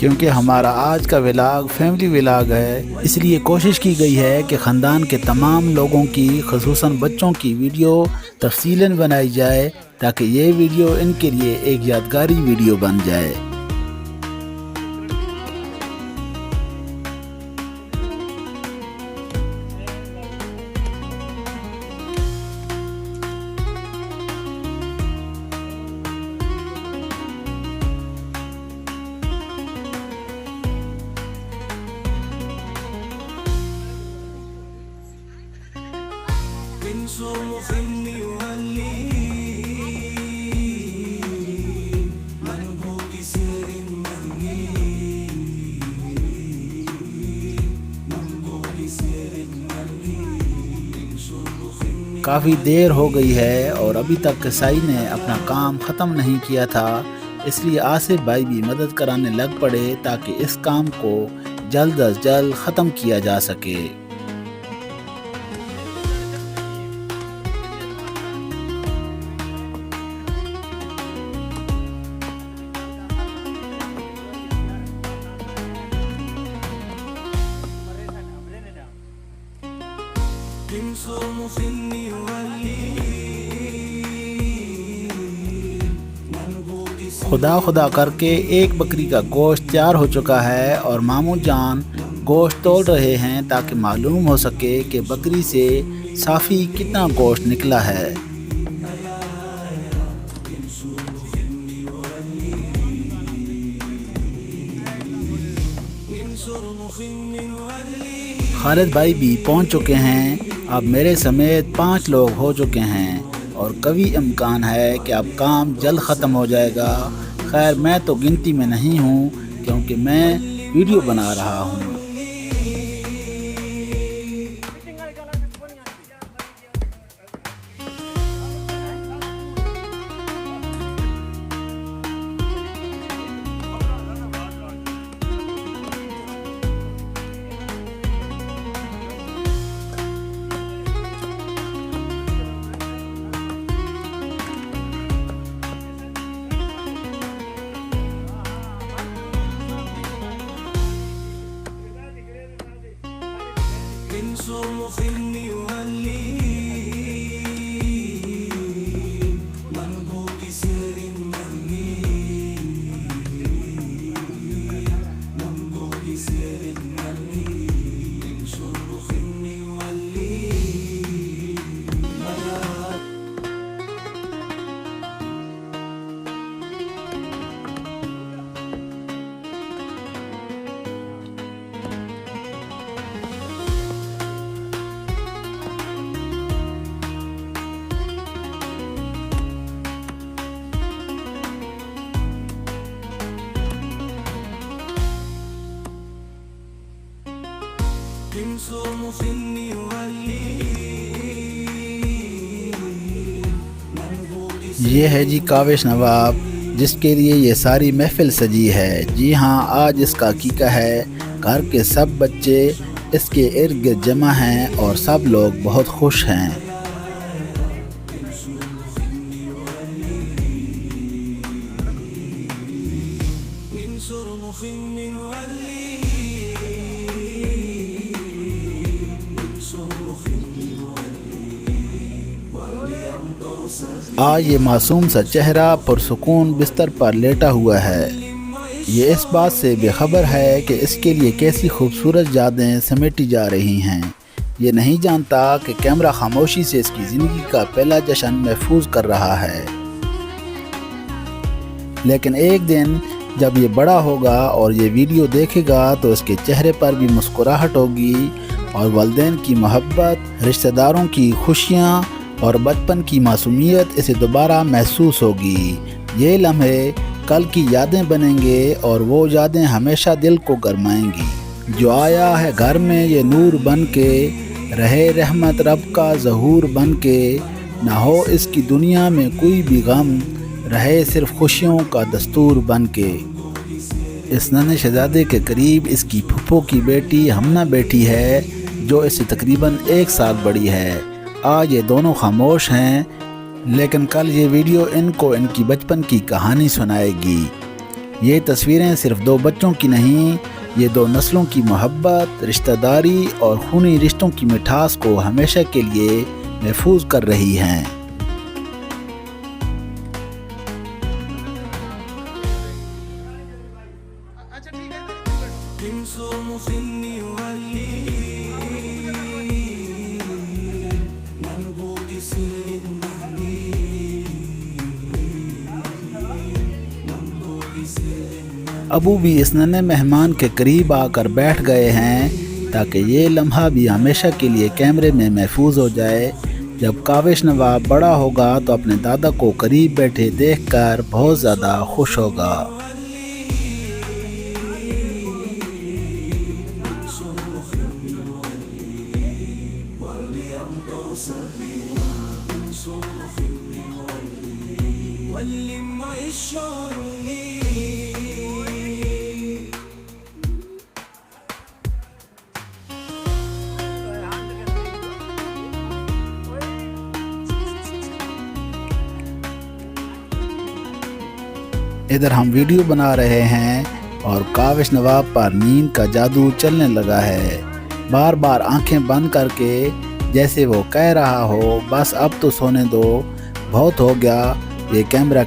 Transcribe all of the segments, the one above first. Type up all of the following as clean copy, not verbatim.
کیونکہ ہمارا آج کا ولاگ فیملی ولاگ ہے، اس لیے کوشش کی گئی ہے کہ خاندان کے تمام لوگوں کی خصوصاً بچوں کی ویڈیو تفصیلاً بنائی جائے تاکہ یہ ویڈیو ان کے لیے ایک یادگاری ویڈیو بن جائے۔ کافی دیر ہو گئی ہے اور ابھی تک کسائی نے اپنا کام ختم نہیں کیا تھا، اس لیے آصف بھائی بھی مدد کرانے لگ پڑے تاکہ اس کام کو جلد از جلد ختم کیا جا سکے۔ خدا خدا کر کے ایک بکری کا گوشت تیار ہو چکا ہے اور ماموں جان گوشت تول رہے ہیں تاکہ معلوم ہو سکے کہ بکری سے صافی کتنا گوشت نکلا ہے۔ خالد بھائی بھی پہنچ چکے ہیں، اب میرے سمیت 5 لوگ ہو چکے ہیں اور قوی امکان ہے کہ اب کام جلد ختم ہو جائے گا۔ خیر میں تو گنتی میں نہیں ہوں کیونکہ میں ویڈیو بنا رہا ہوں۔ یہ ہے جی کاوش نواب جس کے لیے یہ ساری محفل سجی ہے۔ جی ہاں آج اس کا عقیقہ ہے، گھر کے سب بچے اس کے ارد گرد جمع ہیں اور سب لوگ بہت خوش ہیں۔ آج یہ معصوم سا چہرہ پرسکون بستر پر لیٹا ہوا ہے، یہ اس بات سے بے خبر ہے کہ اس کے لیے کیسی خوبصورت یادیں سمیٹی جا رہی ہیں۔ یہ نہیں جانتا کہ کیمرہ خاموشی سے اس کی زندگی کا پہلا جشن محفوظ کر رہا ہے، لیکن ایک دن جب یہ بڑا ہوگا اور یہ ویڈیو دیکھے گا تو اس کے چہرے پر بھی مسکراہٹ ہوگی اور والدین کی محبت، رشتہ داروں کی خوشیاں اور بچپن کی معصومیت اسے دوبارہ محسوس ہوگی۔ یہ لمحے کل کی یادیں بنیں گے اور وہ یادیں ہمیشہ دل کو گرمائیں گی۔ جو آیا ہے گھر میں یہ نور بن کے، رہے رحمت رب کا ظہور بن کے، نہ ہو اس کی دنیا میں کوئی بھی غم، رہے صرف خوشیوں کا دستور بن کے۔ اس ننھے شہزادے کے قریب اس کی پھپھو کی بیٹی ہمنا بیٹھی ہے جو اس سے تقریباً 1 سال بڑی ہے۔ آج یہ دونوں خاموش ہیں لیکن کل یہ ویڈیو ان کو ان کی بچپن کی کہانی سنائے گی۔ یہ تصویریں صرف دو بچوں کی نہیں، یہ دو نسلوں کی محبت، رشتہ داری اور خونی رشتوں کی مٹھاس کو ہمیشہ کے لیے محفوظ کر رہی ہیں۔ ابو بھی اس ننھے مہمان کے قریب آ کر بیٹھ گئے ہیں تاکہ یہ لمحہ بھی ہمیشہ کے لیے کیمرے میں محفوظ ہو جائے۔ جب کاوش نواب بڑا ہوگا تو اپنے دادا کو قریب بیٹھے دیکھ کر بہت زیادہ خوش ہوگا۔ ادھر ہم ویڈیو بنا رہے ہیں اور کاوش نواب پر نیند کا جادو چلنے لگا ہے، بار بار آنکھیں بند کر کے جیسے وہ کہہ رہا ہو بس اب تو سونے دو، بہت ہو گیا یہ کیمرہ۔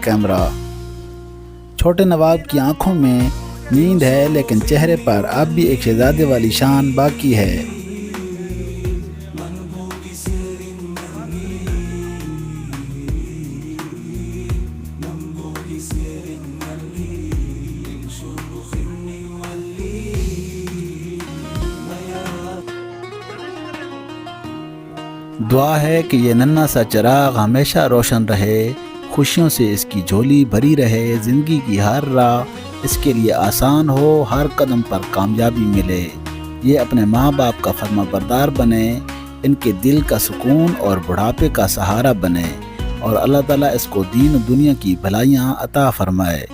چھوٹے نواب کی آنکھوں میں نیند ہے لیکن چہرے پر اب بھی ایک شہزادے والی شان باقی ہے۔ دعا ہے کہ یہ ننھا سا چراغ ہمیشہ روشن رہے، خوشیوں سے اس کی جھولی بھری رہے، زندگی کی ہر راہ اس کے لیے آسان ہو، ہر قدم پر کامیابی ملے، یہ اپنے ماں باپ کا فرما بردار بنے، ان کے دل کا سکون اور بڑھاپے کا سہارا بنے، اور اللہ تعالیٰ اس کو دین و دنیا کی بھلائیاں عطا فرمائے۔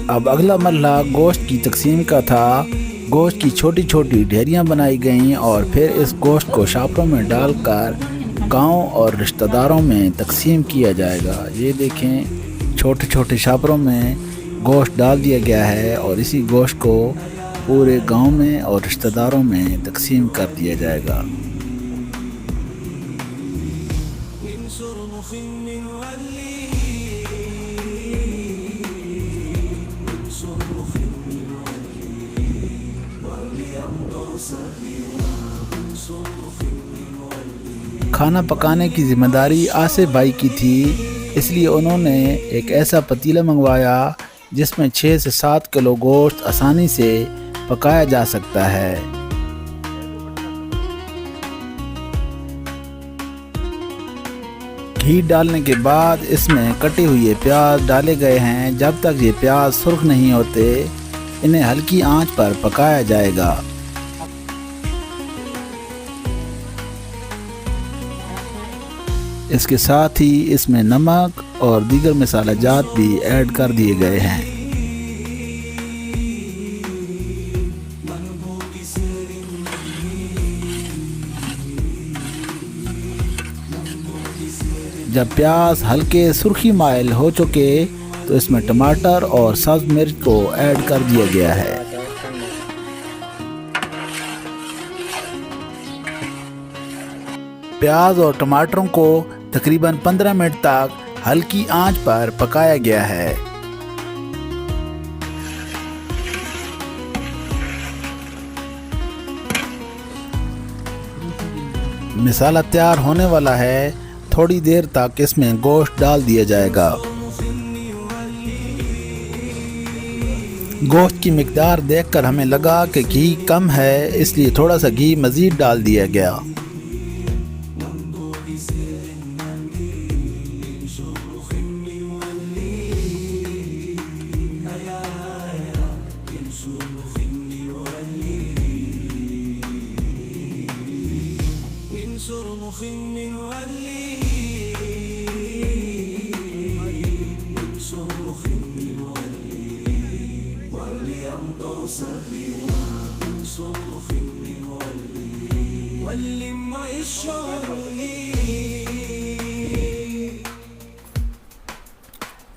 اب اگلا مرحلہ گوشت کی تقسیم کا تھا۔ گوشت کی چھوٹی چھوٹی ڈھیریاں بنائی گئیں اور پھر اس گوشت کو شاپروں میں ڈال کر گاؤں اور رشتہ داروں میں تقسیم کیا جائے گا۔ یہ دیکھیں چھوٹے چھوٹے شاپروں میں گوشت ڈال دیا گیا ہے اور اسی گوشت کو پورے گاؤں میں اور رشتہ داروں میں تقسیم کر دیا جائے گا۔ کھانا پکانے کی ذمہ داری آصف بھائی کی تھی، اس لیے انہوں نے ایک ایسا پتیلا منگوایا جس میں 6 سے 7 کلو گوشت آسانی سے پکایا جا سکتا ہے۔ گھی ڈالنے کے بعد اس میں کٹے ہوئے پیاز ڈالے گئے ہیں۔ جب تک یہ پیاز سرخ نہیں ہوتے انہیں ہلکی آنچ پر پکایا جائے گا۔ اس کے ساتھ ہی اس میں نمک اور دیگر مسالہ جات بھی ایڈ کر دیے گئے ہیں۔ جب پیاز ہلکے سرخی مائل ہو چکے تو اس میں ٹماٹر اور سبز مرچ کو ایڈ کر دیا گیا ہے۔ پیاز اور ٹماٹروں کو تقریباً 15 منٹ تک ہلکی آنچ پر پکایا گیا ہے۔ مسالہ تیار ہونے والا ہے، تھوڑی دیر تک اس میں گوشت ڈال دیا جائے گا۔ گوشت کی مقدار دیکھ کر ہمیں لگا کہ گھی کم ہے، اس لیے تھوڑا سا گھی مزید ڈال دیا گیا۔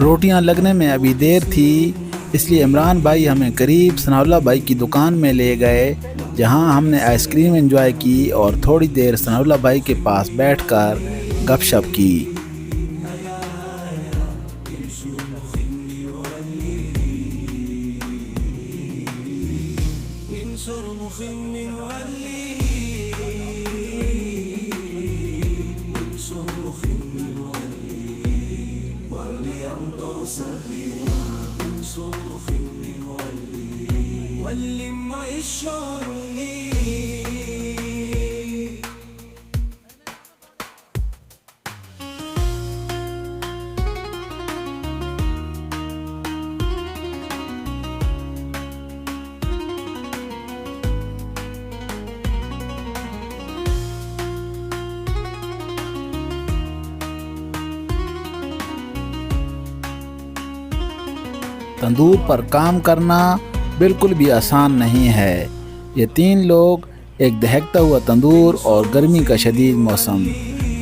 روٹیاں لگنے میں ابھی دیر تھی، اس لیے عمران بھائی ہمیں قریب ثناء اللہ بھائی کی دکان میں لے گئے، جہاں ہم نے آئس کریم انجوائے کی اور تھوڑی دیر ثناء اللہ بھائی کے پاس بیٹھ کر گپ شپ کی۔ تندور پر کام کرنا بالکل بھی آسان نہیں ہے۔ یہ 3 لوگ، ایک دہکتا ہوا تندور اور گرمی کا شدید موسم۔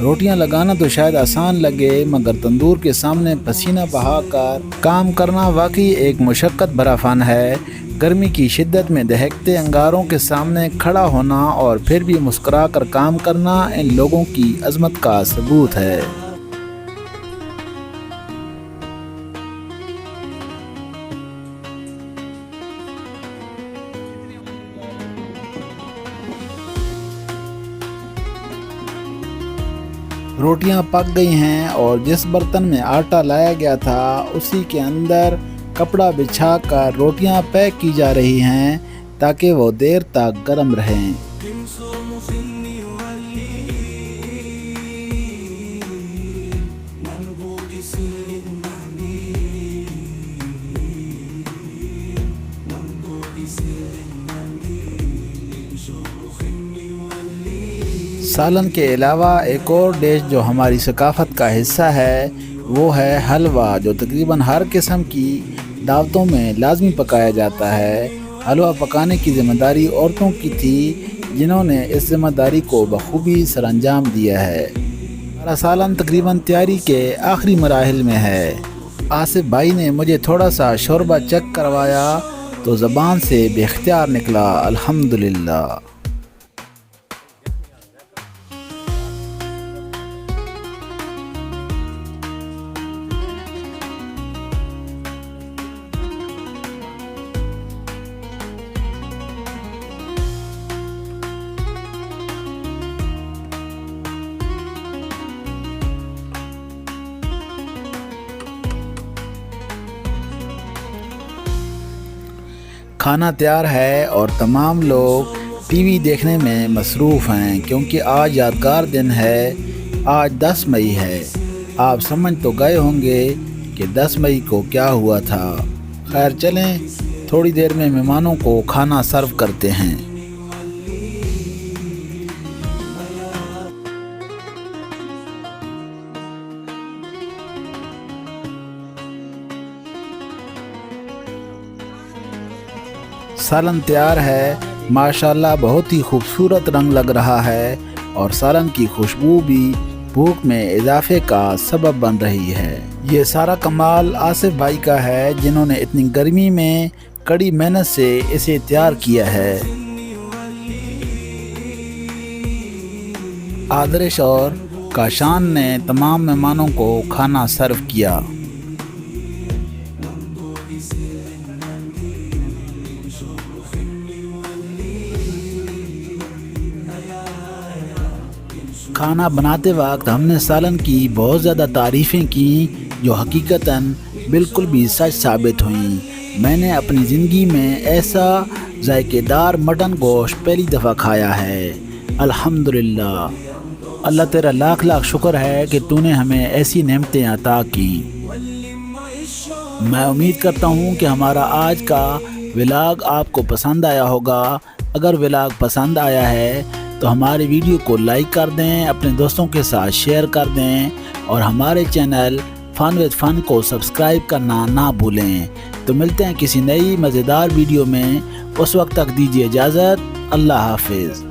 روٹیاں لگانا تو شاید آسان لگے، مگر تندور کے سامنے پسینہ بہا کر کام کرنا واقعی ایک مشقت بھرا فن ہے۔ گرمی کی شدت میں دہکتے انگاروں کے سامنے کھڑا ہونا اور پھر بھی مسکرا کر کام کرنا ان لوگوں کی عظمت کا ثبوت ہے۔ روٹیاں پک گئی ہیں اور جس برتن میں آٹا لایا گیا تھا اسی کے اندر کپڑا بچھا کر روٹیاں پیک کی جا رہی ہیں تاکہ وہ دیر تک گرم رہیں۔ سالن کے علاوہ ایک اور ڈش جو ہماری ثقافت کا حصہ ہے وہ ہے حلوہ، جو تقریباً ہر قسم کی دعوتوں میں لازمی پکایا جاتا ہے۔ حلوہ پکانے کی ذمہ داری عورتوں کی تھی، جنہوں نے اس ذمہ داری کو بخوبی سر انجام دیا ہے۔ ہمارا سالن تقریباً تیاری کے آخری مراحل میں ہے۔ آصف بھائی نے مجھے تھوڑا سا شوربہ چیک کروایا تو زبان سے بے اختیار نکلا الحمدللہ۔ کھانا تیار ہے اور تمام لوگ ٹی وی دیکھنے میں مصروف ہیں، کیونکہ آج یادگار دن ہے۔ آج 10 مئی ہے۔ آپ سمجھ تو گئے ہوں گے کہ 10 مئی کو کیا ہوا تھا۔ خیر چلیں، تھوڑی دیر میں مہمانوں کو کھانا سرو کرتے ہیں۔ سالن تیار ہے، ماشاءاللہ بہت ہی خوبصورت رنگ لگ رہا ہے اور سالن کی خوشبو بھی بھوک میں اضافے کا سبب بن رہی ہے۔ یہ سارا کمال آصف بھائی کا ہے، جنہوں نے اتنی گرمی میں کڑی محنت سے اسے تیار کیا ہے۔ آدرش اور کاشان نے تمام مہمانوں کو کھانا سرو کیا۔ کھانا بناتے وقت ہم نے سالن کی بہت زیادہ تعریفیں کی، جو حقیقتاً بالکل بھی سچ ثابت ہوئیں۔ میں نے اپنی زندگی میں ایسا ذائقے دار مٹن گوشت پہلی دفعہ کھایا ہے۔ الحمدللہ، اللہ تیرا لاکھ لاکھ شکر ہے کہ تو نے ہمیں ایسی نعمتیں عطا کی۔ میں امید کرتا ہوں کہ ہمارا آج کا ولاگ آپ کو پسند آیا ہوگا۔ اگر ولاگ پسند آیا ہے تو ہمارے ویڈیو کو لائک کر دیں، اپنے دوستوں کے ساتھ شیئر کر دیں اور ہمارے چینل فن وتھ فن کو سبسکرائب کرنا نہ بھولیں۔ تو ملتے ہیں کسی نئی مزیدار ویڈیو میں، اس وقت تک دیجیے اجازت۔ اللہ حافظ۔